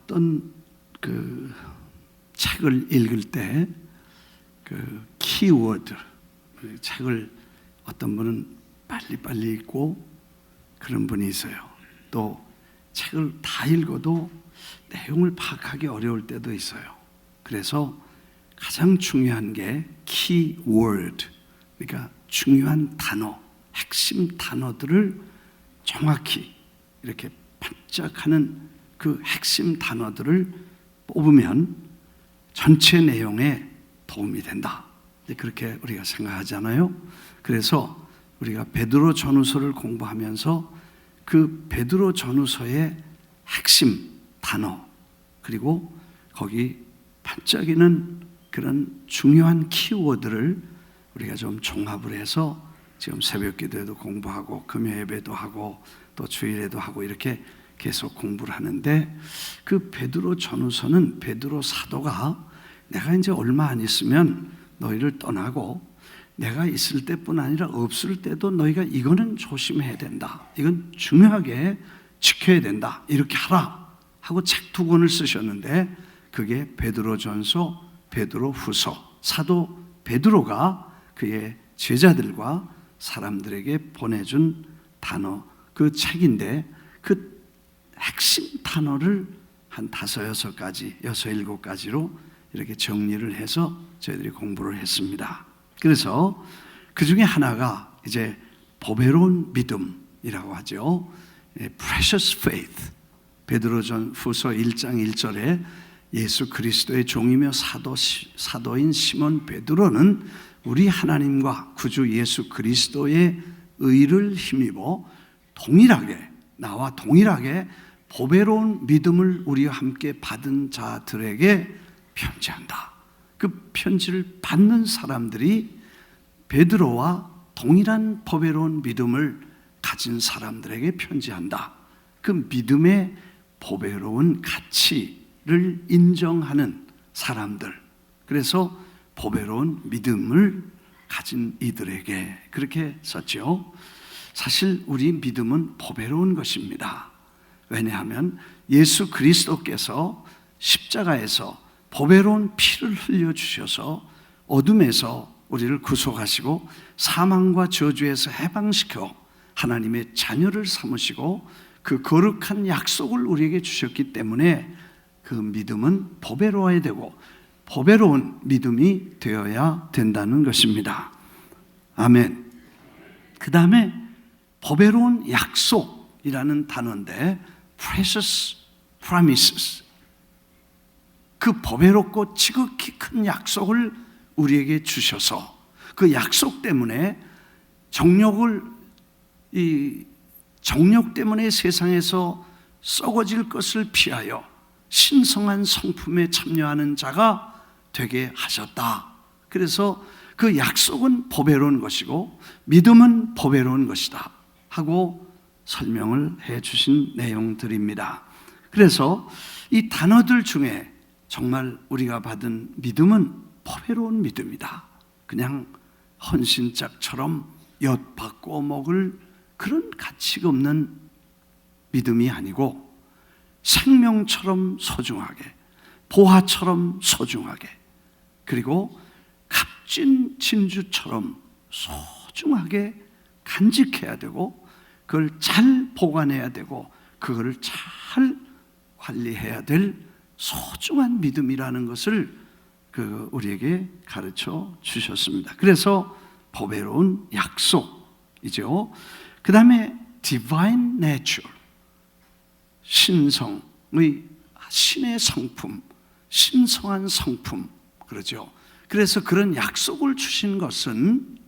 어떤 그 책을 읽을 때 그 키워드, 책을 어떤 분은 빨리빨리 읽고 그런 분이 있어요. 또 책을 다 읽어도 내용을 파악하기 어려울 때도 있어요. 그래서 가장 중요한 게 키워드, 그러니까 중요한 단어, 핵심 단어들을 정확히 이렇게 반짝하는 그 핵심 단어들을 뽑으면 전체 내용에 도움이 된다. 그렇게 우리가 생각하잖아요. 그래서 우리가 베드로 전후서를 공부하면서 그 베드로 전후서의 핵심 단어, 그리고 거기 반짝이는 그런 중요한 키워드를 우리가 좀 종합을 해서 지금 새벽 기도에도 공부하고 금요 예배도 하고 또 주일에도 하고 이렇게 계속 공부를 하는데, 그 베드로 전후서는 베드로 사도가 내가 이제 얼마 안 있으면 너희를 떠나고 내가 있을 때뿐 아니라 없을 때도 너희가 이거는 조심해야 된다, 이건 중요하게 지켜야 된다, 이렇게 하라 하고 책 2권을 쓰셨는데 그게 베드로전서, 베드로후서. 사도 베드로가 그의 제자들과 사람들에게 보내준 단어, 그 책인데 그 핵심 단어를 한 5, 6가지, 6, 7가지로 이렇게 정리를 해서 저희들이 공부를 했습니다. 그래서 그 중에 하나가 이제 보배로운 믿음이라고 하죠. Precious faith. 베드로전후서 1장 1절에 예수 그리스도의 종이며 사도인 시몬 베드로는 우리 하나님과 구주 예수 그리스도의 의를 힘입어 동일하게, 나와 동일하게 보배로운 믿음을 우리와 함께 받은 자들에게 편지한다. 그 편지를 받는 사람들이 베드로와 동일한 보배로운 믿음을 가진 사람들에게 편지한다. 그 믿음의 보배로운 가치를 인정하는 사람들, 그래서 보배로운 믿음을 가진 이들에게 그렇게 썼죠. 사실 우리 믿음은 보배로운 것입니다. 왜냐하면 예수 그리스도께서 십자가에서 보배로운 피를 흘려주셔서 어둠에서 우리를 구속하시고 사망과 저주에서 해방시켜 하나님의 자녀를 삼으시고 그 거룩한 약속을 우리에게 주셨기 때문에 그 믿음은 보배로워야 되고 보배로운 믿음이 되어야 된다는 것입니다. 아멘. 그 다음에 보배로운 약속이라는 단어인데 precious promises, 그 보배롭고 지극히 큰 약속을 우리에게 주셔서 그 약속 때문에 정욕 때문에 세상에서 썩어질 것을 피하여 신성한 성품에 참여하는 자가 되게 하셨다. 그래서 그 약속은 보배로운 것이고 믿음은 보배로운 것이다 하고 설명을 해 주신 내용들입니다. 그래서 이 단어들 중에 정말 우리가 받은 믿음은 보배로운 믿음이다. 그냥 헌신짝처럼 엿받고 먹을 그런 가치가 없는 믿음이 아니고 생명처럼 소중하게, 보화처럼 소중하게, 그리고 값진 진주처럼 소중하게 간직해야 되고 그걸 잘 보관해야 되고 그걸 잘 관리해야 될 소중한 믿음이라는 것을 우리에게 가르쳐 주셨습니다. 그래서 보배로운 약속이죠. 그 다음에 divine nature, 신성의 신의 성품, 신성한 성품, 그러죠. 그래서 그런 약속을 주신 것은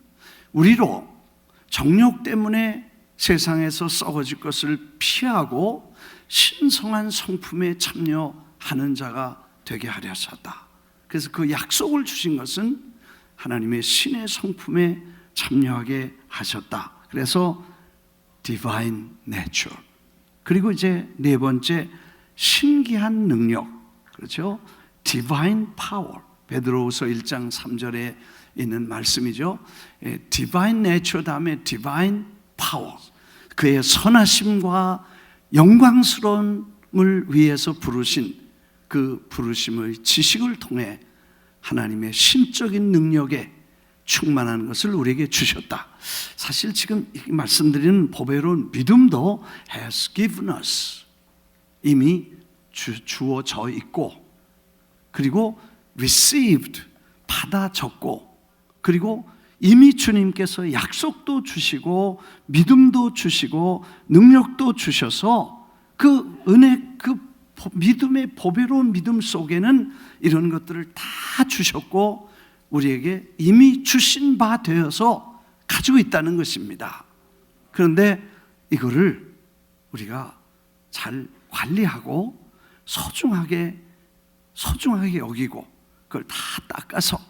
우리로 정욕 때문에 세상에서 썩어질 것을 피하고 신성한 성품에 참여하는 자가 되게 하려 하셨다. 그래서 그 약속을 주신 것은 하나님의 신의 성품에 참여하게 하셨다. 그래서 divine nature. 그리고 이제 네 번째, 신기한 능력, 그렇죠? divine power. 베드로후서 1장 3절에 있는 말씀이죠. divine nature 다음에 divine power. 그의 선하심과 영광스러움을 위해서 부르신 그 부르심의 지식을 통해 하나님의 신적인 능력에 충만한 것을 우리에게 주셨다. 사실 지금 말씀드리는 보배로운 믿음도 has given us, 이미 주어져 있고, 그리고 received, 받아졌고, 그리고 이미 주님께서 약속도 주시고 믿음도 주시고 능력도 주셔서 그 은혜, 그 믿음의 보배로운 믿음 속에는 이런 것들을 다 주셨고 우리에게 이미 주신 바 되어서 가지고 있다는 것입니다. 그런데 이거를 우리가 잘 관리하고 소중하게 여기고 그걸 다 닦아서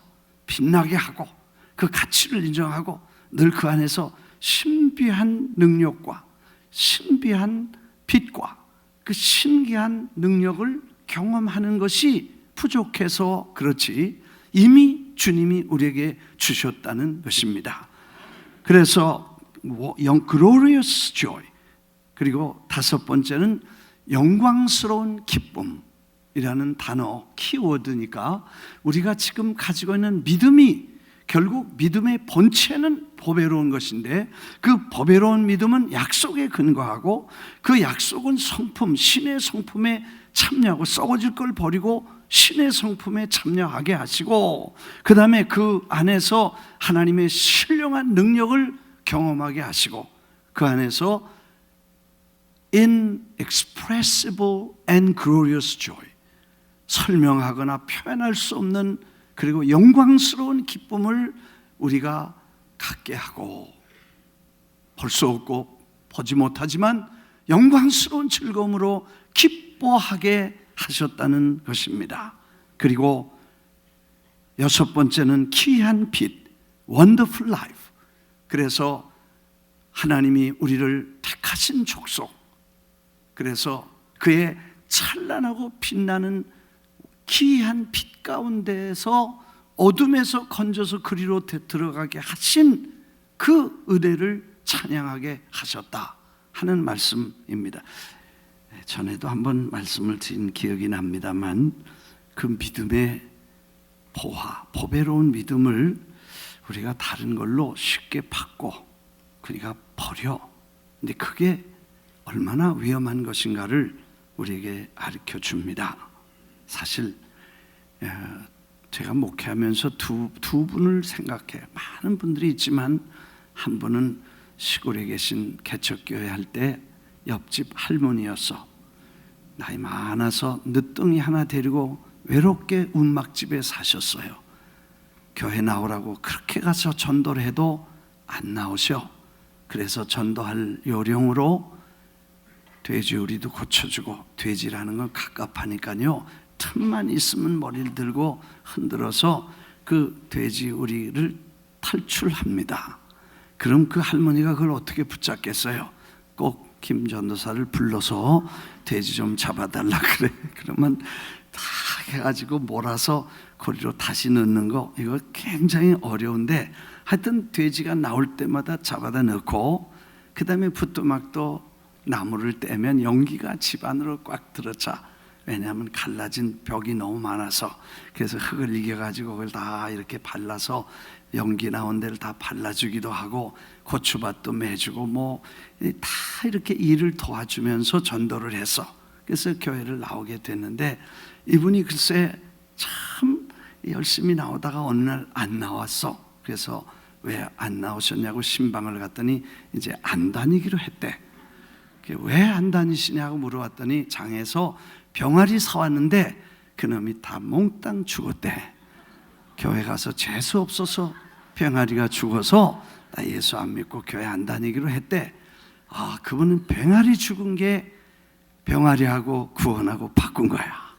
빛나게 하고 그 가치를 인정하고 늘 그 안에서 신비한 능력과 신비한 빛과 그 신기한 능력을 경험하는 것이 부족해서 그렇지 이미 주님이 우리에게 주셨다는 것입니다. 그래서 glorious joy, 그리고 다섯 번째는 영광스러운 기쁨이라는 단어, 키워드니까 우리가 지금 가지고 있는 믿음이 결국 믿음의 본체는 보배로운 것인데 그 보배로운 믿음은 약속에 근거하고 그 약속은 성품, 신의 성품에 참여하고 썩어질 걸 버리고 신의 성품에 참여하게 하시고 그 다음에 그 안에서 하나님의 신령한 능력을 경험하게 하시고 그 안에서 inexpressible and glorious joy, 설명하거나 표현할 수 없는 그리고 영광스러운 기쁨을 우리가 갖게 하고 볼 수 없고 보지 못하지만 영광스러운 즐거움으로 기뻐하게 하셨다는 것입니다. 그리고 여섯 번째는 기이한 빛, wonderful life. 그래서 하나님이 우리를 택하신 족속, 그래서 그의 찬란하고 빛나는 기이한 빛 가운데에서 어둠에서 건져서 그리로 들어가게 하신 그 은혜를 찬양하게 하셨다 하는 말씀입니다. 전에도 한번 말씀을 드린 기억이 납니다만 그 믿음의 보배로운 믿음을 우리가 다른 걸로 쉽게 받고 그러니까 버려. 근데 그게 얼마나 위험한 것인가를 우리에게 가르쳐 줍니다. 사실 제가 목회하면서 두 분을 생각해. 많은 분들이 있지만 한 분은 시골에 계신 개척교회 할 때 옆집 할머니였어. 나이 많아서 늦둥이 하나 데리고 외롭게 운막집에 사셨어요. 교회 나오라고 그렇게 가서 전도를 해도 안 나오셔. 그래서 전도할 요령으로 돼지우리도 고쳐주고, 돼지라는 건 갑갑하니까요 틈만 있으면 머리를 들고 흔들어서 그 돼지우리를 탈출합니다. 그럼 그 할머니가 그걸 어떻게 붙잡겠어요? 꼭 김 전도사를 불러서 돼지 좀 잡아달라 그래. 그러면 다 해가지고 몰아서 고리로 다시 넣는 거, 이거 굉장히 어려운데 하여튼 돼지가 나올 때마다 잡아다 넣고 그 다음에 부뚜막도 나무를 떼면 연기가 집 안으로 꽉 들어차. 왜냐하면 갈라진 벽이 너무 많아서. 그래서 흙을 이겨가지고 그걸 다 이렇게 발라서 연기 나온 데를 다 발라주기도 하고 고추밭도 매주고 뭐 다 이렇게 일을 도와주면서 전도를 해서 그래서 교회를 나오게 됐는데 이분이 글쎄 참 열심히 나오다가 어느 날 안 나왔어. 그래서 왜 안 나오셨냐고 신방을 갔더니 이제 안 다니기로 했대. 왜 안 다니시냐고 물어봤더니 장에서 병아리 사왔는데 그놈이 다 몽땅 죽었대. 교회 가서 재수 없어서 병아리가 죽어서 나 예수 안 믿고 교회 안 다니기로 했대. 아, 그분은 병아리 죽은 게 병아리하고 구원하고 바꾼 거야.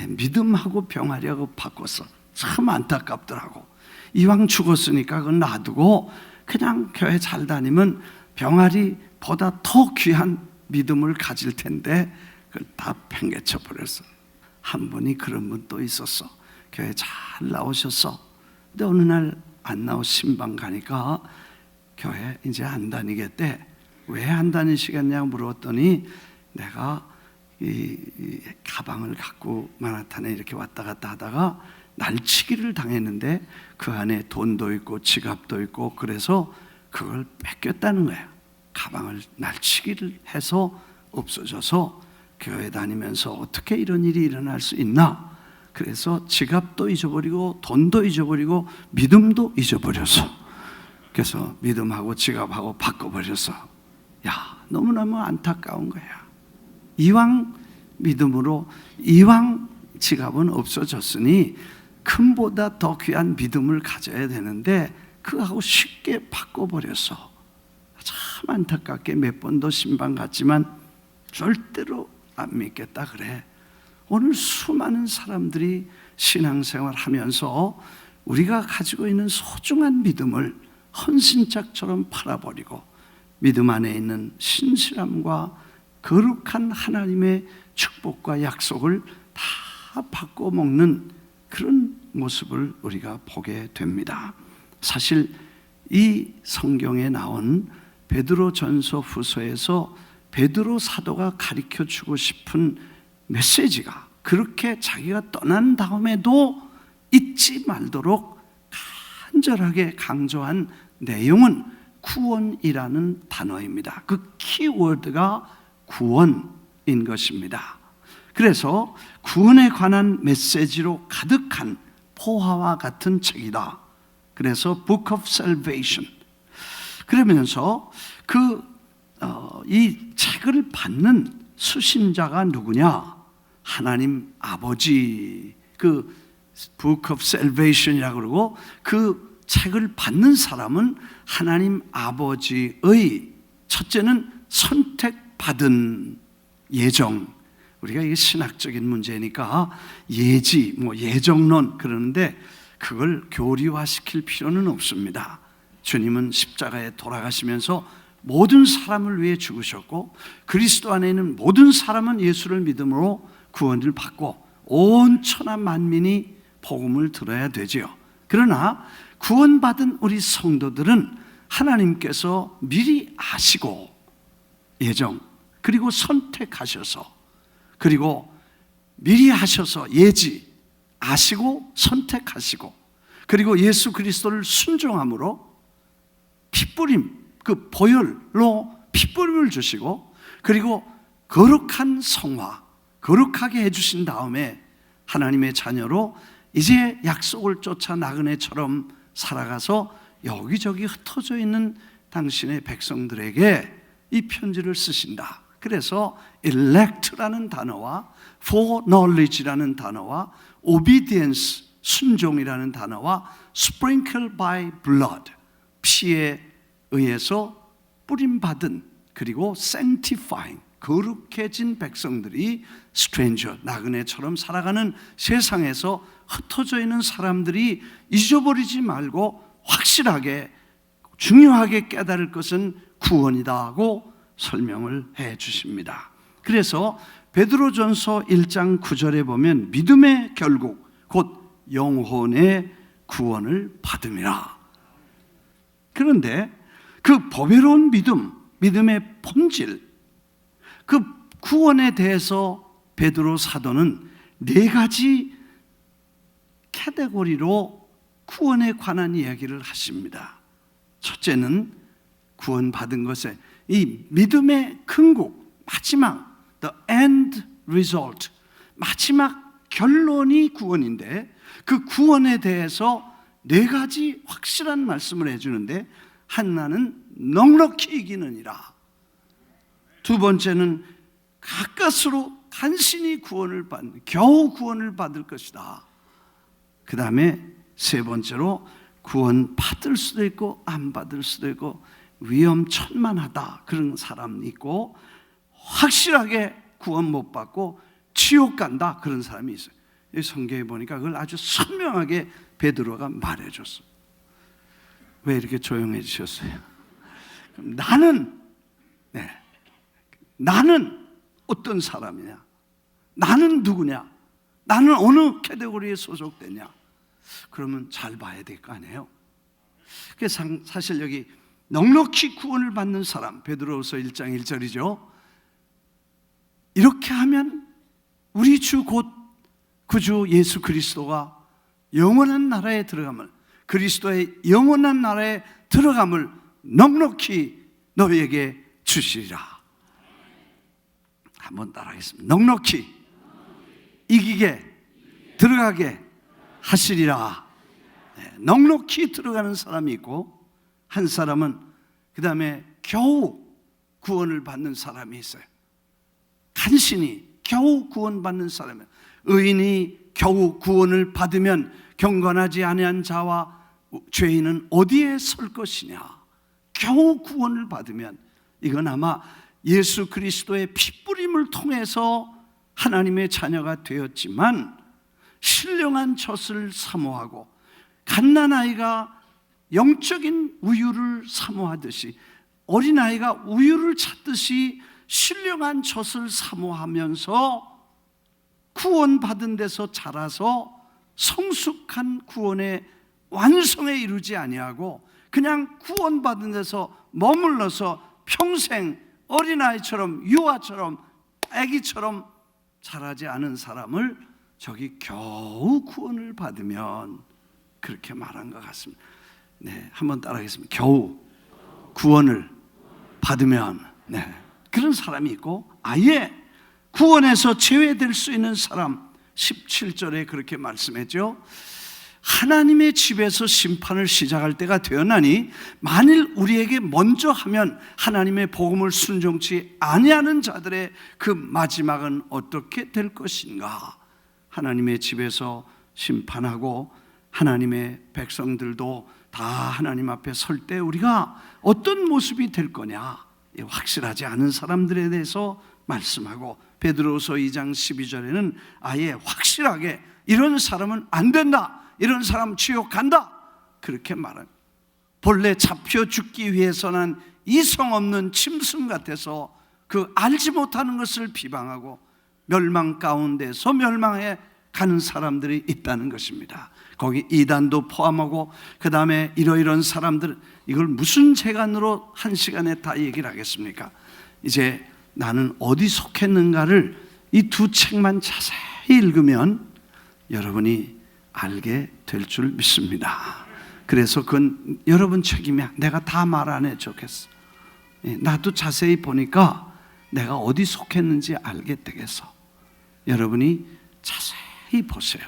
믿음하고 병아리하고 바꿨어. 참 안타깝더라고. 이왕 죽었으니까 그건 놔두고 그냥 교회 잘 다니면 병아리보다 더 귀한 믿음을 가질 텐데 그걸 다 팽개쳐 버렸어. 한 분이 그런 분 또 있었어. 교회 잘 나오셨어. 근데 어느 날 안 나오 신방 가니까 교회 이제 안 다니겠대. 왜 안 다니시겠냐고 물었더니 내가 이 가방을 갖고 마나탄에 이렇게 왔다 갔다 하다가 날치기를 당했는데 그 안에 돈도 있고 지갑도 있고 그래서 그걸 뺏겼다는 거예요. 가방을 날치기를 해서 없어져서 교회 다니면서 어떻게 이런 일이 일어날 수 있나? 그래서 지갑도 잊어버리고 돈도 잊어버리고 믿음도 잊어버렸어. 그래서 믿음하고 지갑하고 바꿔버렸어. 야, 너무너무 안타까운 거야. 이왕 믿음으로 이왕 지갑은 없어졌으니 금보다 더 귀한 믿음을 가져야 되는데 그거하고 쉽게 바꿔버렸어. 참 안타깝게 몇 번도 신방 갔지만 절대로 안 믿겠다 그래. 오늘 수많은 사람들이 신앙생활 하면서 우리가 가지고 있는 소중한 믿음을 헌신짝처럼 팔아버리고 믿음 안에 있는 신실함과 거룩한 하나님의 축복과 약속을 다 바꿔먹는 그런 모습을 우리가 보게 됩니다. 사실 이 성경에 나온 베드로전서 후서에서 베드로 사도가 가르쳐주고 싶은 메시지가 그렇게 자기가 떠난 다음에도 잊지 말도록 간절하게 강조한 내용은 구원이라는 단어입니다. 그 키워드가 구원인 것입니다. 그래서 구원에 관한 메시지로 가득한 포화와 같은 책이다. 그래서 Book of Salvation. 그러면서 이 책을 받는 수신자가 누구냐? 하나님 아버지. 그 Book of Salvation이라고 그러고 그 책을 받는 사람은 하나님 아버지의 첫째는 선택받은 예정. 우리가 이게 신학적인 문제니까 예지, 예정론 그러는데 그걸 교리화시킬 필요는 없습니다. 주님은 십자가에 돌아가시면서 모든 사람을 위해 죽으셨고 그리스도 안에 있는 모든 사람은 예수를 믿음으로 구원을 받고 온 천하 만민이 복음을 들어야 되지요. 그러나 구원받은 우리 성도들은 하나님께서 미리 아시고 예정 그리고 선택하셔서 그리고 미리 하셔서 예지 아시고 선택하시고 그리고 예수 그리스도를 순종함으로 핏부림 그 보혈로 핏부림을 주시고 그리고 거룩한 성화 거룩하게 해주신 다음에 하나님의 자녀로 이제 약속을 쫓아 나그네처럼 살아가서 여기저기 흩어져 있는 당신의 백성들에게 이 편지를 쓰신다. 그래서 elect라는 단어와 foreknowledge라는 단어와 obedience 순종이라는 단어와 sprinkle by blood 피에 의해서 뿌림받은 그리고 sanctifying 거룩해진 백성들이 stranger 나그네처럼 살아가는 세상에서 흩어져 있는 사람들이 잊어버리지 말고 확실하게 중요하게 깨달을 것은 구원이다 하고 설명을 해 주십니다. 그래서 베드로전서 1장 9절에 보면 믿음의 결국 곧 영혼의 구원을 받음이라. 그런데 그 보배로운 믿음의 본질, 그 구원에 대해서 베드로 사도는 네 가지 카테고리로 구원에 관한 이야기를 하십니다. 첫째는 구원받은 것에 이 믿음의 근국, 마지막 the end result, 마지막 결론이 구원인데 그 구원에 대해서 네 가지 확실한 말씀을 해주는데 하나는 넉넉히 이기느니라. 두 번째는 가까스로 간신히 구원을 받는 겨우 구원을 받을 것이다. 그 다음에 세 번째로 구원 받을 수도 있고 안 받을 수도 있고 위험천만하다 그런 사람이 있고 확실하게 구원 못 받고 지옥 간다 그런 사람이 있어요. 이 성경에 보니까 그걸 아주 선명하게 베드로가 말해줬어요. 왜 이렇게 조용해지셨어요? 나는 어떤 사람이냐? 나는 누구냐? 나는 어느 카테고리에 소속되냐? 그러면 잘 봐야 될 거 아니에요? 그래서 사실 여기 넉넉히 구원을 받는 사람 베드로후서 1장 1절이죠. 이렇게 하면 우리 주 곧 구주 예수 그리스도가 영원한 나라에 들어감을, 그리스도의 영원한 나라에 들어감을 넉넉히 너희에게 주시리라. 한번 따라하겠습니다. 넉넉히 이기게 들어가게 하시리라. 네, 넉넉히 들어가는 사람이 있고, 한 사람은 그 다음에 겨우 구원을 받는 사람이 있어요. 간신히 겨우 구원받는 사람이에요. 의인이 겨우 구원을 받으면 경건하지 아니한 자와 죄인은 어디에 설 것이냐. 겨우 구원을 받으면, 이건 아마 예수 그리스도의 피뿌림을 통해서 하나님의 자녀가 되었지만, 신령한 젖을 사모하고 갓난아이가 영적인 우유를 사모하듯이, 어린아이가 우유를 찾듯이 신령한 젖을 사모하면서 구원받은 데서 자라서 성숙한 구원의 완성에 이르지 아니하고 그냥 구원받은 데서 머물러서 평생 어린아이처럼 유아처럼 아기처럼 자라지 않은 사람을 저기 겨우 구원을 받으면 그렇게 말한 것 같습니다. 네, 한번 따라하겠습니다. 겨우 구원을 받으면, 네, 그런 사람이 있고, 아예 구원에서 제외될 수 있는 사람, 17절에 그렇게 말씀했죠. 하나님의 집에서 심판을 시작할 때가 되었나니 만일 우리에게 먼저 하면 하나님의 복음을 순종치 아니하는 자들의 그 마지막은 어떻게 될 것인가. 하나님의 집에서 심판하고 하나님의 백성들도 다 하나님 앞에 설 때 우리가 어떤 모습이 될 거냐, 확실하지 않은 사람들에 대해서 말씀하고, 베드로서 2장 12절에는 아예 확실하게 이런 사람은 안 된다, 이런 사람 지옥 간다, 그렇게 말합니다. 본래 잡혀 죽기 위해서 난 이성 없는 짐승 같아서 그 알지 못하는 것을 비방하고 멸망 가운데서 멸망해 가는 사람들이 있다는 것입니다. 거기 이단도 포함하고 그 다음에 이러이런 사람들, 이걸 무슨 재간으로 한 시간에 다 얘기를 하겠습니까? 이제 나는 어디 속했는가를 이 두 책만 자세히 읽으면 여러분이 알게 될 줄 믿습니다. 그래서 그건 여러분 책임이야. 내가 다 말 안 해 좋겠어. 나도 자세히 보니까 내가 어디 속했는지 알게 되겠어. 여러분이 자세히 보세요.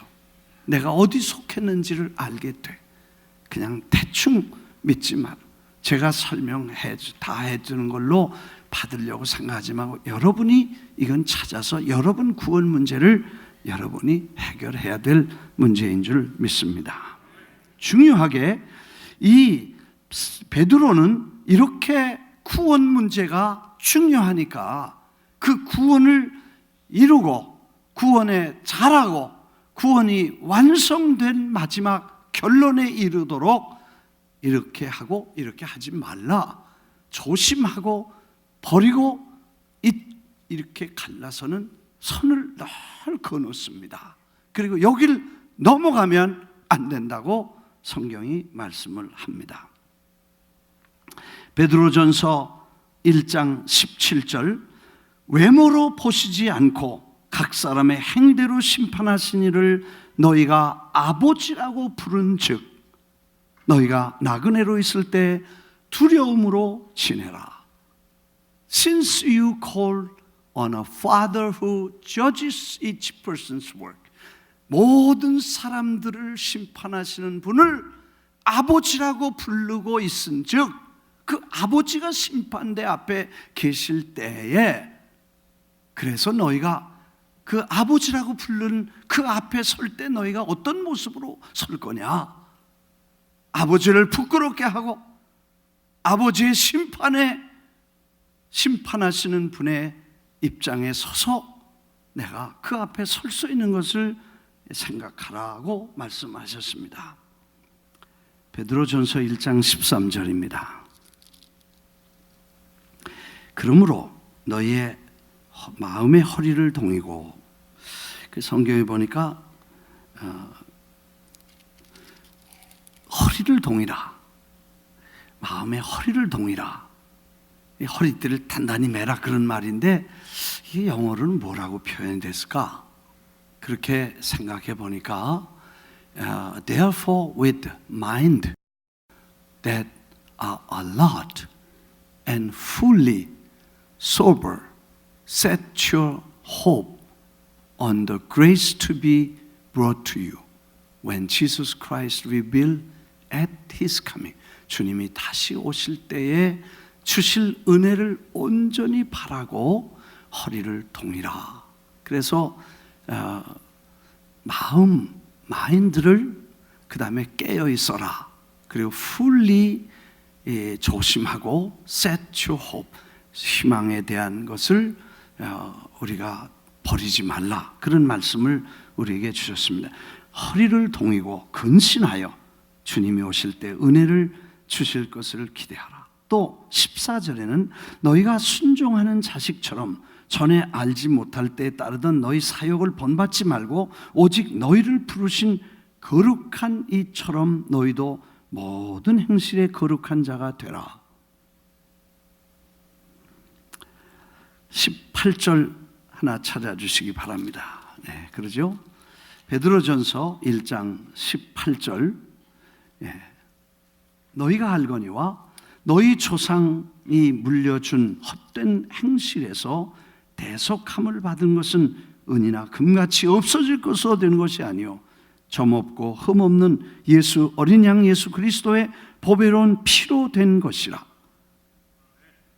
내가 어디 속했는지를 알게 돼. 그냥 대충 믿지 마. 제가 설명해 다 해주는 걸로 받으려고 생각하지 말고, 여러분이 이건 찾아서 여러분 구원 문제를 여러분이 해결해야 될 문제인 줄 믿습니다. 중요하게 이 베드로는 이렇게 구원 문제가 중요하니까 그 구원을 이루고 구원에 잘하고 구원이 완성된 마지막 결론에 이르도록 이렇게 하고 이렇게 하지 말라, 조심하고 버리고 이렇게 갈라서는 선을 늘 그어놓습니다. 그리고 여길 넘어가면 안 된다고 성경이 말씀을 합니다. 베드로전서 1장 17절, 외모로 보시지 않고 각 사람의 행대로 심판하신 이를 너희가 아버지라고 부른 즉 너희가 나그네로 있을 때 두려움으로 지내라. Since you call on a Father who judges each person's work, 모든 사람들을 심판하시는 분을 아버지라고 부르고 있은즉 그 아버지가 심판대 앞에 계실 때에, 그래서 너희가 그 아버지라고 부르는 그 앞에 설 때 너희가 어떤 모습으로 설 거냐? 아버지를 부끄럽게 하고 아버지의 심판하시는 분의 입장에 서서 내가 그 앞에 설 수 있는 것을 생각하라고 말씀하셨습니다. 베드로전서 1장 13절입니다. 그러므로 너희의 마음의 허리를 동이고, 그 성경에 보니까 허리를 동이라, 마음의 허리를 동이라, 이 허리띠를 단단히 매라 그런 말인데 이게 영어로는 뭐라고 표현이 됐을까? 그렇게 생각해 보니까 Therefore with mind that are alert and fully sober set your hope on the grace to be brought to you when Jesus Christ revealed at His coming. 주님이 다시 오실 때에 주실 은혜를 온전히 바라고 허리를 동이라. 그래서 마인드를 그 다음에 깨어 있어라. 그리고 fully 조심하고 set your hope, 희망에 대한 것을 우리가 버리지 말라. 그런 말씀을 우리에게 주셨습니다. 허리를 동이고 근신하여 주님이 오실 때 은혜를 주실 것을 기대하라. 또 14절에는 너희가 순종하는 자식처럼 전에 알지 못할 때에 따르던 너희 사역을 본받지 말고 오직 너희를 부르신 거룩한 이처럼 너희도 모든 행실에 거룩한 자가 되라. 18절 하나 찾아주시기 바랍니다. 네, 그러죠? 베드로전서 1장 18절. 너희가 알거니와 너희 조상이 물려준 헛된 행실에서 대속함을 받은 것은 은이나 금같이 없어질 것으로 된 것이 아니요 점없고 흠없는 예수 어린 양 예수 그리스도의 보배로운 피로 된 것이라.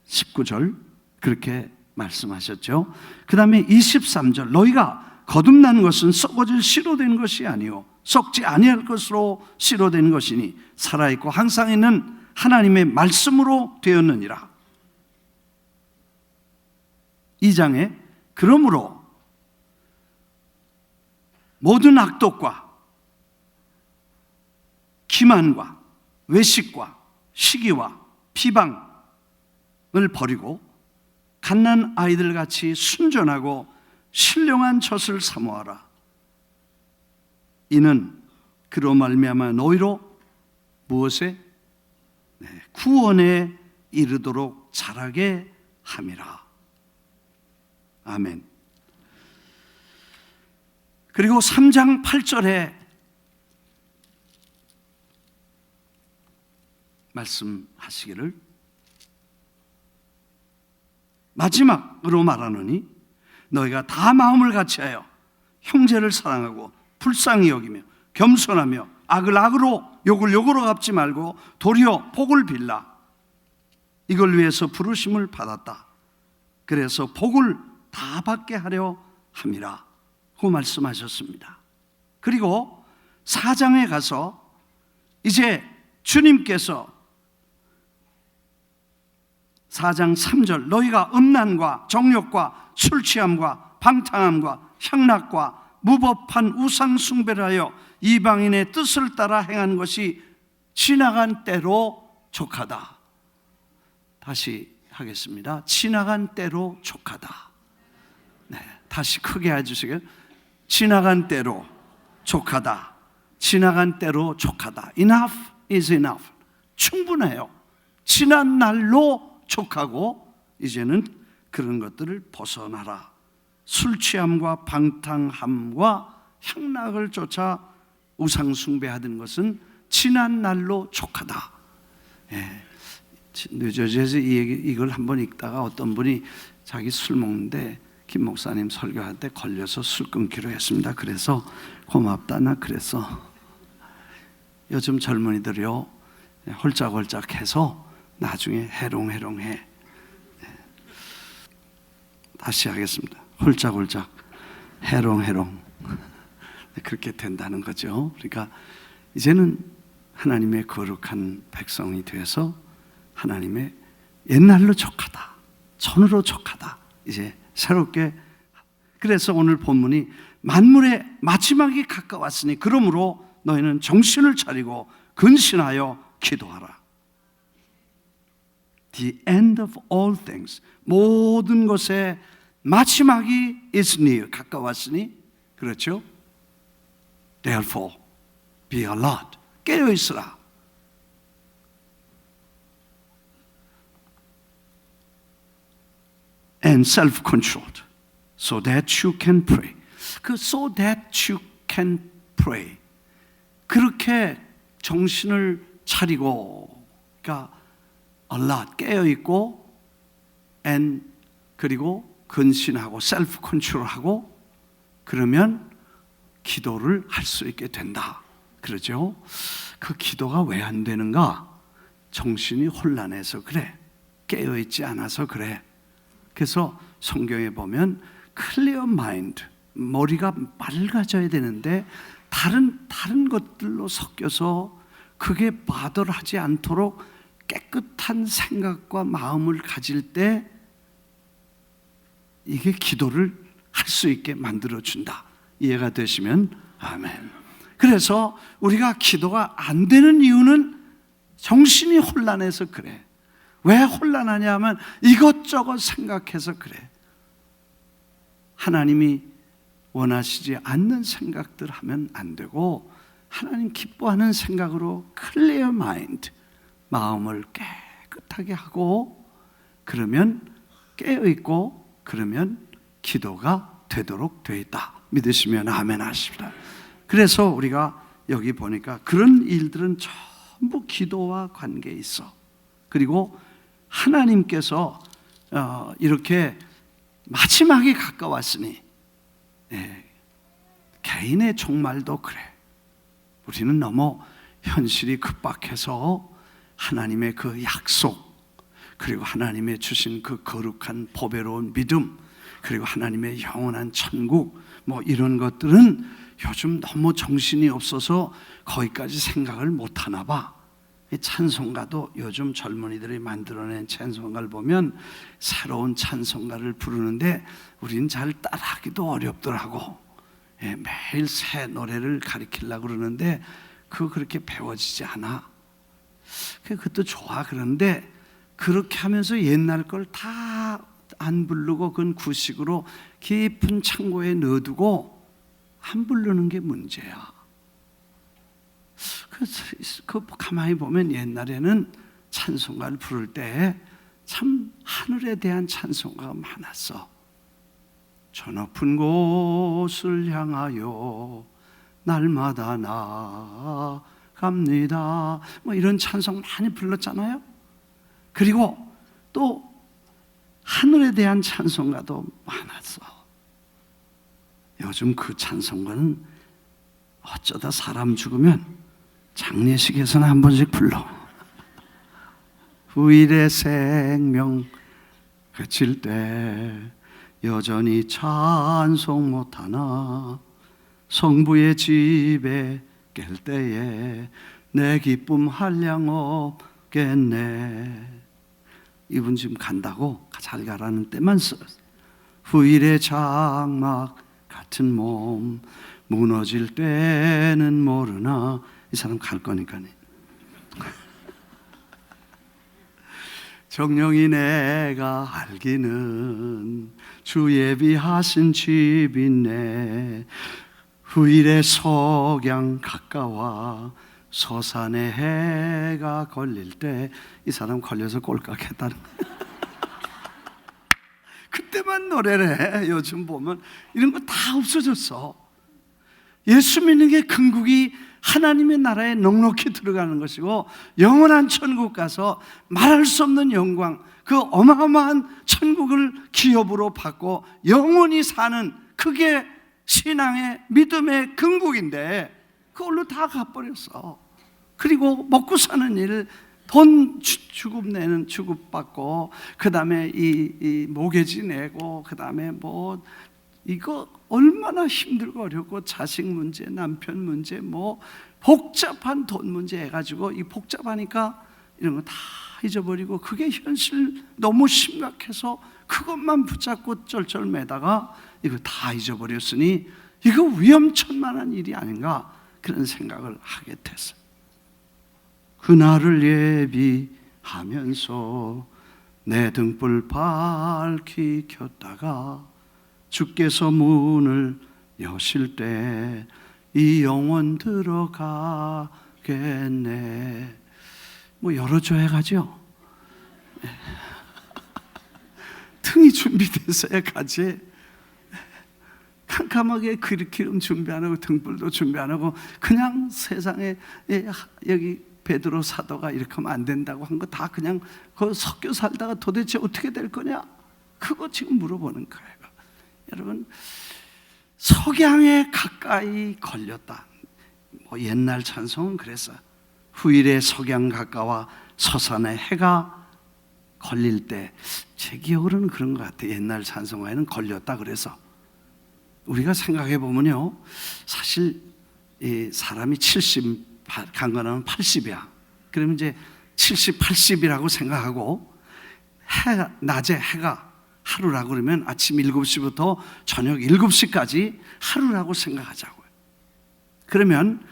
19절 그렇게 말씀하셨죠. 그 다음에 23절 너희가 거듭난 것은 썩어질 씨로 된 것이 아니요 썩지 아니할 것으로 씨로 된 것이니 살아있고 항상 있는 하나님의 말씀으로 되었느니라. 2장에 그러므로 모든 악독과 기만과 외식과 시기와 비방을 버리고 갓난 아이들같이 순전하고 신령한 젖을 사모하라. 이는 그로 말미암아 너희로 무엇에? 구원에 이르도록 자라게 함이라. 아멘. 그리고 3장 8절에 말씀하시기를 마지막으로 말하노니 너희가 다 마음을 같이하여 형제를 사랑하고 불쌍히 여기며 겸손하며 악을 악으로 욕을 욕으로 갚지 말고 도리어 복을 빌라. 이걸 위해서 부르심을 받았다. 그래서 복을 다 받게 하려 함이라 고 말씀하셨습니다. 그리고 4장에 가서 이제 주님께서 4장 3절 너희가 음란과 정욕과 술취함과 방탕함과 향락과 무법한 우상 숭배를 하여 이방인의 뜻을 따라 행한 것이 지나간 때로 족하다. 다시 하겠습니다. 지나간 때로 족하다. 네, 다시 크게 해주시게요. 지나간 때로 족하다. 지나간 때로 족하다. Enough is enough. 충분해요. 지난 날로 족하고 이제는 그런 것들을 벗어나라. 술 취함과 방탕함과 향락을 쫓아 우상 숭배하던 것은 지난 날로 족하다. 뉴저지에서 이걸 한번 읽다가 어떤 분이 자기 술 먹는데 김 목사님 설교할 때 걸려서 술 끊기로 했습니다. 그래서 고맙다 나 그래서 요즘 젊은이들이요 홀짝홀짝해서 나중에 해롱해롱해. 다시 하겠습니다. 홀짝홀짝 해롱해롱 그렇게 된다는 거죠. 그러니까 이제는 하나님의 거룩한 백성이 되어서 하나님의 옛날로 족하다, 전으로 족하다. 이제 새롭게. 그래서 오늘 본문이 만물의 마지막이 가까웠으니 그러므로 너희는 정신을 차리고 근신하여 기도하라. The end of all things, 모든 것의 마지막이 is near, 가까웠으니. 그렇죠? Therefore be alert, 깨어 있으라. and self-controlled, so that you can pray. 그 so that you can pray. 그렇게 정신을 차리고, 그러니까 alert, 깨어있고, and 그리고 근신하고 self-control하고, 그러면 기도를 할 수 있게 된다. 그러죠? 그 기도가 왜 안 되는가? 정신이 혼란해서 그래. 깨어있지 않아서 그래. 그래서 성경에 보면 clear mind, 머리가 맑아져야 되는데 다른 것들로 섞여서 그게 바들하지 않도록 깨끗한 생각과 마음을 가질 때 이게 기도를 할 수 있게 만들어준다. 이해가 되시면 아멘. 그래서 우리가 기도가 안 되는 이유는 정신이 혼란해서 그래. 왜 혼란하냐 하면 이것저것 생각해서 그래. 하나님이 원하시지 않는 생각들 하면 안 되고, 하나님 기뻐하는 생각으로 clear mind, 마음을 깨끗하게 하고, 그러면 깨어있고, 그러면 기도가 되도록 되어 있다. 믿으시면 아멘 하십니다. 그래서 우리가 여기 보니까 그런 일들은 전부 기도와 관계에 있어. 그리고 하나님께서 이렇게 마지막이 가까웠으니, 개인의 종말도 그래. 우리는 너무 현실이 급박해서 하나님의 그 약속, 그리고 하나님의 주신 그 거룩한 보배로운 믿음, 그리고 하나님의 영원한 천국, 뭐 이런 것들은 요즘 너무 정신이 없어서 거기까지 생각을 못 하나 봐. 찬송가도 요즘 젊은이들이 만들어낸 찬송가를 보면 새로운 찬송가를 부르는데 우린 잘 따라하기도 어렵더라고. 매일 새 노래를 가르치려고 그러는데 그거 그렇게 배워지지 않아. 그것도 좋아. 그런데 그렇게 하면서 옛날 걸 다 안 부르고 그건 구식으로 깊은 창고에 넣어두고 안 부르는 게 문제야. 그 가만히 보면 옛날에는 찬송가를 부를 때 참 하늘에 대한 찬송가가 많았어. 저 높은 곳을 향하여 날마다 나아갑니다. 뭐 이런 찬송 많이 불렀잖아요. 그리고 또 하늘에 대한 찬송가도 많았어. 요즘 그 찬송가는 어쩌다 사람 죽으면 장례식에서는 한 번씩 불러. 후일의 생명 그칠 때 여전히 찬송 못하나 성부의 집에 깰 때에 내 기쁨 한량 없겠네. 이분 지금 간다고 잘 가라는 때만 써. 후일의 장막 같은 몸 무너질 때는 모르나. 이 사람 갈 거니까요. 정령이 내가 알기는 주 예비하신 집 있네. 후일의 석양 가까워 서산에 해가 걸릴 때. 이 사람 걸려서 꼴깍했다는 거예요. 그때만 노래를 해. 요즘 보면 이런 거 다 없어졌어. 예수 믿는 게 궁극이 하나님의 나라에 넉넉히 들어가는 것이고, 영원한 천국 가서 말할 수 없는 영광, 그 어마어마한 천국을 기업으로 받고 영원히 사는, 그게 신앙의 믿음의 궁극인데 그걸로 다 가버렸어. 그리고 먹고 사는 일, 돈 주급 내는 주급 받고, 그 다음에 이 모계지 내고, 그 다음에 뭐 이거 얼마나 힘들고 어렵고, 자식 문제, 남편 문제, 뭐 복잡한 돈 문제 해가지고, 이 복잡하니까 이런 거 다 잊어버리고, 그게 현실 너무 심각해서 그것만 붙잡고 쩔쩔매다가 이거 다 잊어버렸으니 이거 위험천만한 일이 아닌가, 그런 생각을 하게 됐어요. 그날을 예비하면서 내 등불 밝히 켰다가 주께서 문을 여실 때 이 영혼 들어가겠네. 뭐 열어줘야 가죠. 등이 준비됐어야 가지. 캄캄하게 기름 준비 안 하고 등불도 준비 안 하고 그냥 세상에 여기 베드로 사도가 이렇게 하면 안 된다고 한 거 다 그냥 그 섞여 살다가 도대체 어떻게 될 거냐? 그거 지금 물어보는 거예요. 여러분, 석양에 가까이 걸렸다. 뭐 옛날 찬송은 그랬어요. 후일에 석양 가까워 서산에 해가 걸릴 때, 제 기억으로는 그런 것 같아요. 옛날 찬송가에는 걸렸다 그래서. 우리가 생각해 보면요, 사실 이 사람이 70 강건하면 80이야. 그러면 이제 70, 80이라고 생각하고, 낮에 해가 하루라고 그러면 아침 7시부터 저녁 7시까지 하루라고 생각하자고요. 그러면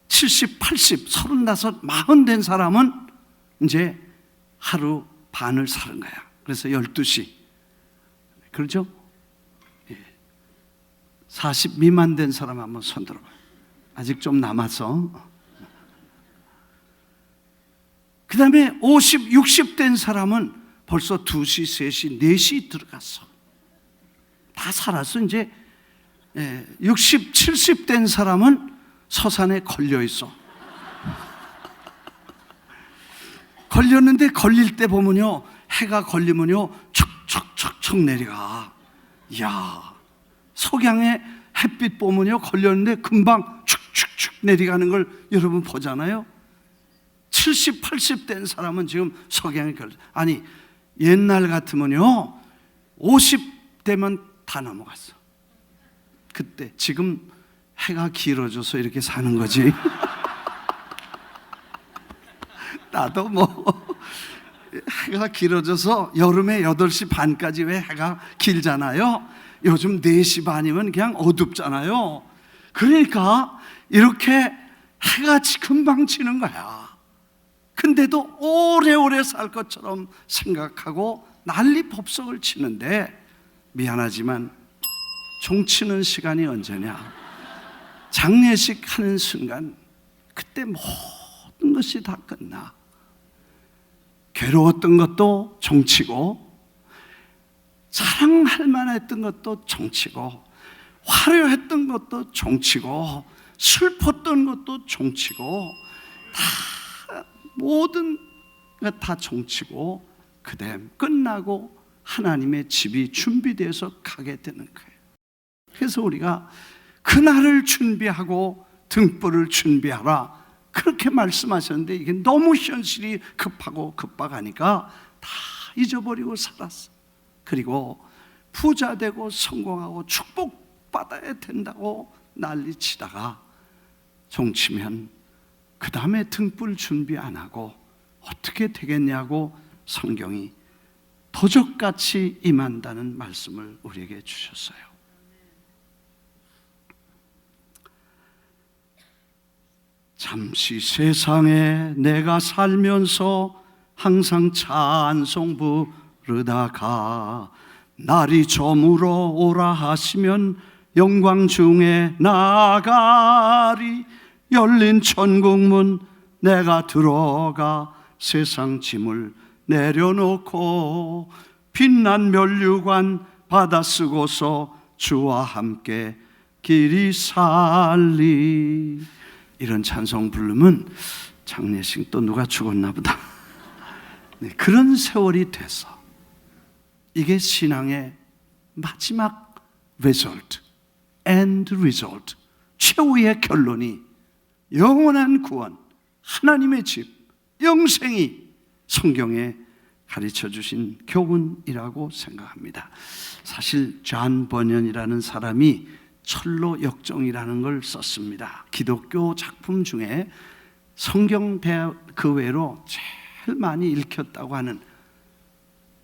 70, 80, 35, 40 된 사람은 이제 하루 반을 사는 거야. 그래서 12시. 그렇죠? 40 미만 된 사람 한번 손 들어봐요. 아직 좀 남아서. 그 다음에 50, 60 된 사람은 벌써 2시, 3시, 4시 들어갔어. 다 살았어. 이제 60, 70 된 사람은 서산에 걸려 있어. 걸렸는데 걸릴 때 보면요, 해가 걸리면요 척척척척 내려가. 이야, 석양에 햇빛 보면요 걸렸는데 금방 축축축 내려가는 걸 여러분 보잖아요. 70, 80 된 사람은 지금 석양에 걸려. 아니, 옛날 같으면요 50 되면 다 넘어갔어. 그때. 지금 해가 길어져서 이렇게 사는 거지. 나도 뭐 해가 길어져서 여름에 8시 반까지 왜 해가 길잖아요. 요즘 4시 반이면 그냥 어둡잖아요. 그러니까 이렇게 해가 금방 지는 거야. 근데도 오래오래 살 것처럼 생각하고 난리 법석을 치는데, 미안하지만 종치는 시간이 언제냐? 장례식 하는 순간 그때 모든 것이 다 끝나. 괴로웠던 것도 종치고, 사랑할 만했던 것도 종치고, 화려했던 것도 종치고, 슬펐던 것도 종치고, 다 모든 것 다 종치고, 그다음 끝나고 하나님의 집이 준비돼서 가게 되는 거예요. 그래서 우리가 그날을 준비하고 등불을 준비하라, 그렇게 말씀하셨는데, 이게 너무 현실이 급하고 급박하니까 다 잊어버리고 살았어. 그리고 부자 되고 성공하고 축복받아야 된다고 난리치다가 종치면 그 다음에 등불 준비 안 하고 어떻게 되겠냐고 성경이 도적같이 임한다는 말씀을 우리에게 주셨어요. 잠시 세상에 내가 살면서 항상 찬송 부르다가 날이 저물어 오라 하시면 영광 중에 나가리. 열린 천국문 내가 들어가 세상 짐을 내려놓고 빛난 면류관 받아 쓰고서 주와 함께 길이 살리. 이런 찬송 부르면 장례식 또 누가 죽었나 보다. 네, 그런 세월이 돼서 이게 신앙의 마지막 result, end result, 최후의 결론이 영원한 구원, 하나님의 집, 영생이 성경에 가르쳐 주신 교훈이라고 생각합니다. 사실 존 버년이라는 사람이 철로 역정이라는 걸 썼습니다. 기독교 작품 중에 성경 그 외로 제일 많이 읽혔다고 하는,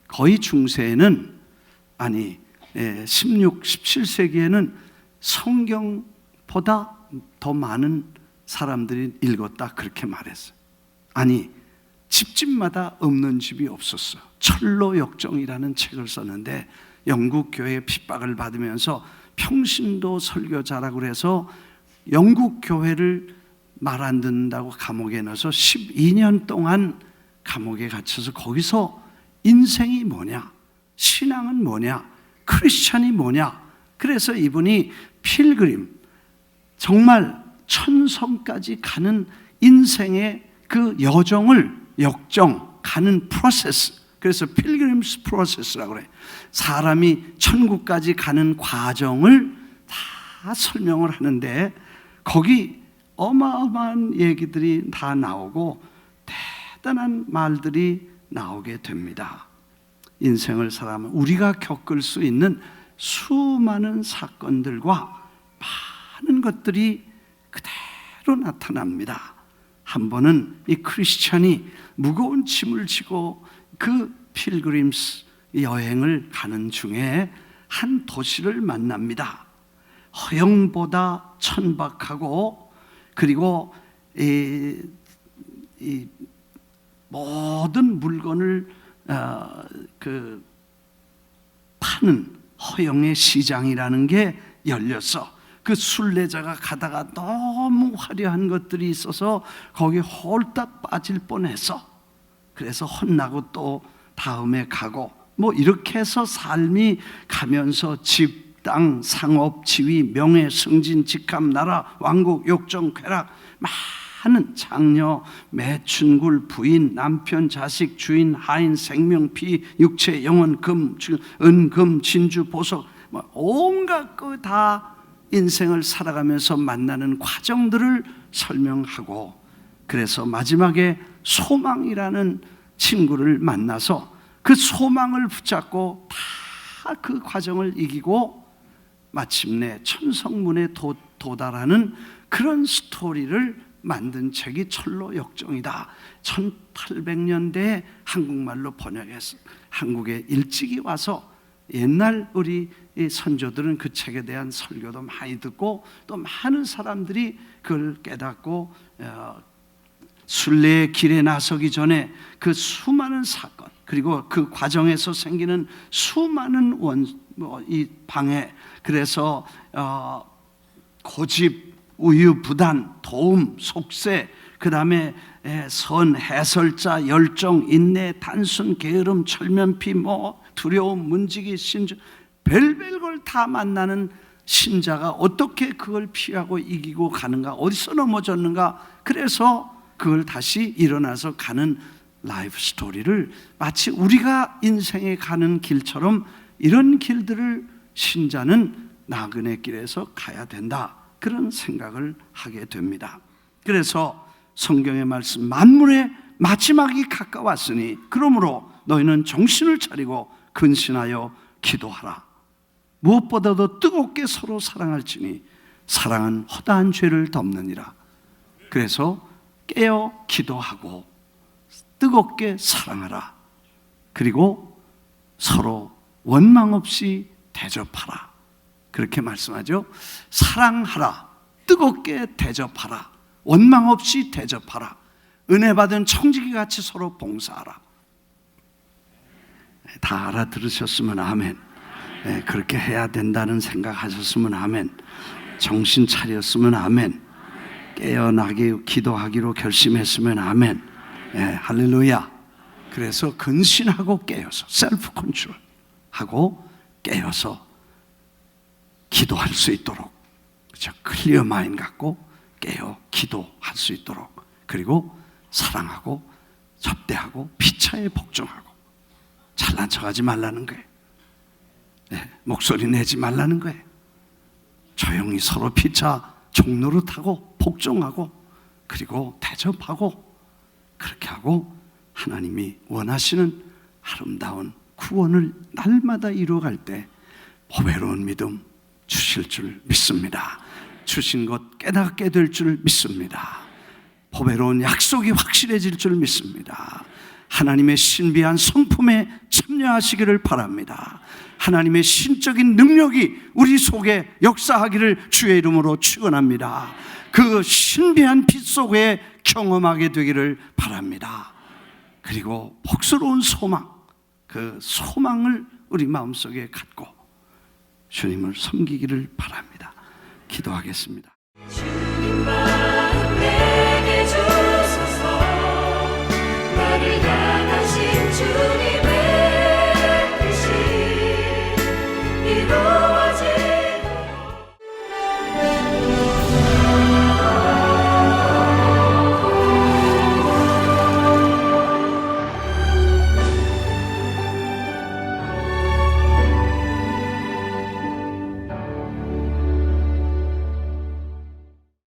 거의 중세에는, 아니 16, 17세기에는 성경보다 더 많은 사람들이 읽었다, 그렇게 말했어요. 아니, 집집마다 없는 집이 없었어요. 철로 역정이라는 책을 썼는데, 영국 교회의 핍박을 받으면서 평신도 설교자라고 해서 영국 교회를 말 안 듣는다고 감옥에 넣어서 12년 동안 감옥에 갇혀서 거기서 인생이 뭐냐, 신앙은 뭐냐? 크리스찬이 뭐냐? 그래서 이분이 필그림, 정말 천성까지 가는 인생의 그 역정 가는 프로세스, 그래서 필그림스 프로세스라고 그래. 사람이 천국까지 가는 과정을 다 설명을 하는데 거기 어마어마한 얘기들이 다 나오고 대단한 말들이 나오게 됩니다. 인생을 살아가면 우리가 겪을 수 있는 수많은 사건들과 많은 것들이 그대로 나타납니다. 한 번은 이 크리스찬이 무거운 짐을 지고 그 필그림스 여행을 가는 중에 한 도시를 만납니다. 허영보다 천박하고 그리고 이 모든 물건을 파는 허영의 시장이라는 게 열렸어. 그 순례자가 가다가 너무 화려한 것들이 있어서 거기 홀딱 빠질 뻔했어. 그래서 혼나고 또 다음에 가고 뭐 이렇게 해서 삶이 가면서 집, 땅, 상업, 지위, 명예, 승진, 직함, 나라, 왕국, 욕정, 쾌락, 많은 장녀, 매춘굴, 부인, 남편, 자식, 주인, 하인, 생명, 피, 육체, 영혼, 은, 진주, 보석, 온갖 그 다 인생을 살아가면서 만나는 과정들을 설명하고, 그래서 마지막에 소망이라는 친구를 만나서 그 소망을 붙잡고 다 그 과정을 이기고 마침내 천성문에 도달하는 그런 스토리를 만든 책이 철로 역정이다. 1800년대에 한국말로 번역해서 한국에 일찍이 와서 옛날 우리 선조들은 그 책에 대한 설교도 많이 듣고 또 많은 사람들이 그걸 깨닫고 순례의 길에 나서기 전에 그 수많은 사건, 그리고 그 과정에서 생기는 수많은 이 방해, 그래서 고집, 우유부단, 도움, 속세, 그 다음에 선, 해설자, 열정, 인내, 단순, 게으름, 철면피, 두려움, 문지기, 신주, 별별 걸 다 만나는 신자가 어떻게 그걸 피하고 이기고 가는가, 어디서 넘어졌는가, 그래서 그걸 다시 일어나서 가는 라이프 스토리를 마치 우리가 인생에 가는 길처럼 이런 길들을 신자는 나그네 길에서 가야 된다, 그런 생각을 하게 됩니다. 그래서 성경의 말씀, 만물의 마지막이 가까웠으니 그러므로 너희는 정신을 차리고 근신하여 기도하라. 무엇보다도 뜨겁게 서로 사랑할지니 사랑은 허다한 죄를 덮느니라. 그래서 깨어 기도하고 뜨겁게 사랑하라. 그리고 서로 원망 없이 대접하라. 그렇게 말씀하죠. 사랑하라, 뜨겁게 대접하라, 원망 없이 대접하라, 은혜 받은 청지기 같이 서로 봉사하라. 다 알아들으셨으면 아멘. 네, 그렇게 해야 된다는 생각하셨으면 아멘. 정신 차렸으면 아멘. 깨어나게 기도하기로 결심했으면 아멘. 네, 할렐루야. 그래서 근신하고 깨어서 셀프 컨트롤하고 깨어서 기도할 수 있도록, 그렇죠? 클리어 마인드 갖고 깨어 기도할 수 있도록, 그리고 사랑하고 접대하고 피차에 복종하고, 잘난 척하지 말라는 거예요. 네, 목소리 내지 말라는 거예요. 조용히 서로 피차 종노릇하고 복종하고 그리고 대접하고, 그렇게 하고 하나님이 원하시는 아름다운 구원을 날마다 이루어갈 때 보배로운 믿음 주실 줄 믿습니다. 주신 것 깨닫게 될 줄 믿습니다. 보배로운 약속이 확실해질 줄 믿습니다. 하나님의 신비한 성품에 참여하시기를 바랍니다. 하나님의 신적인 능력이 우리 속에 역사하기를 주의 이름으로 축원합니다. 그 신비한 빛 속에 경험하게 되기를 바랍니다. 그리고 복스러운 소망, 그 소망을 우리 마음속에 갖고 주님을 섬기기를 바랍니다. 기도하겠습니다. 주님 마음 내게 주소서. 나를 향하신 주님의 뜻이 이루어